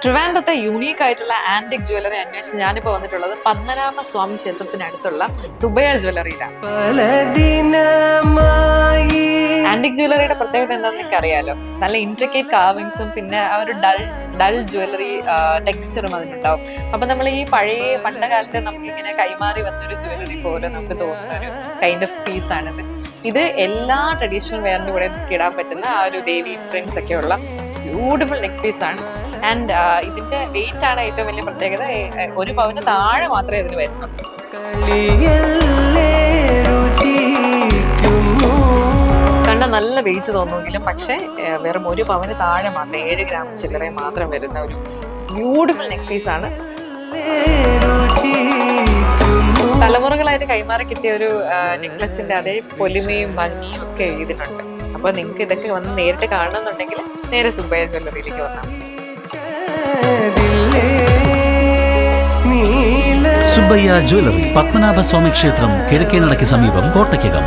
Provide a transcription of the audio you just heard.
ട്രിവാൻഡ്രത്തെ unique ആയിട്ടുള്ള antique jewellery അന്വേഷിച്ച് ഞാനിപ്പോൾ വന്നിട്ടുള്ളത് പത്മനാഭ സ്വാമി ക്ഷേത്രത്തിനടുത്തുള്ള സുബയ്യ ജ്വല്ലറിയിലാണ്. ആന്റിക് ജ്വല്ലറിയുടെ പ്രത്യേകത എന്താണെന്ന് എനിക്ക് അറിയാലോ. നല്ല ഇൻട്രിക്കേറ്റ് കാർവിങ്സും പിന്നെ ആ ഒരു ഡൾ ജ്വല്ലറി ടെക്സ്ചറും അതിനുണ്ടാവും. അപ്പൊ നമ്മൾ ഈ പഴയ പണ്ടകാലത്തെ നമുക്കിങ്ങനെ കൈമാറി വന്നൊരു ജ്വല്ലറി പോലെ നമുക്ക് തോന്നുന്ന ഒരു കൈൻഡ് ഓഫ് പീസ് ആണിത്. ഇത് എല്ലാ ട്രഡീഷണൽ വെയറിന്റെ കൂടെ ഇടാൻ പറ്റുന്ന ആ ഒരു ദേവി പ്രിന്റ്സ് ഒക്കെ ഉള്ള ബ്യൂട്ടിഫുൾ നെക്ക് പീസ് ആണ്. ആൻഡ് ഇതിന്റെ വെയിറ്റ് ആണ് ഏറ്റവും വലിയ പ്രത്യേകത. 1 പവന് താഴെ മാത്രമേ ഇതിന് വരുന്നുള്ളൂ. കണ്ട നല്ല വെയിറ്റ് തോന്നുമെങ്കിലും പക്ഷെ വെറും 1 പവന് താഴെ മാത്രം 7 ഗ്രാം ചില്ലറ മാത്രം വരുന്ന ഒരു ബ്യൂട്ടിഫുൾ നെക്ക് പീസ് ആണ്. തലമുറകളായിട്ട് കൈമാറി കിട്ടിയ ഒരു നെക്ലസിന്റെ അതേ പൊലിമയും ഭംഗിയും ഒക്കെ ഇതിനുണ്ട്. അപ്പൊ നിങ്ങൾക്ക് ഇതൊക്കെ വന്ന് നേരിട്ട് കാണണമെന്നുണ്ടെങ്കിൽ നേരെ സുബയ്യ ജ്വല്ലറിയിലേക്ക് വന്നാൽ മതി. സുബയ്യ ജ്വല്ലറി, പത്മനാഭ സ്വാമി ക്ഷേത്രം, കിഴക്കേനടയ്ക്ക് സമീപം, കോട്ടയ്ക്കകം.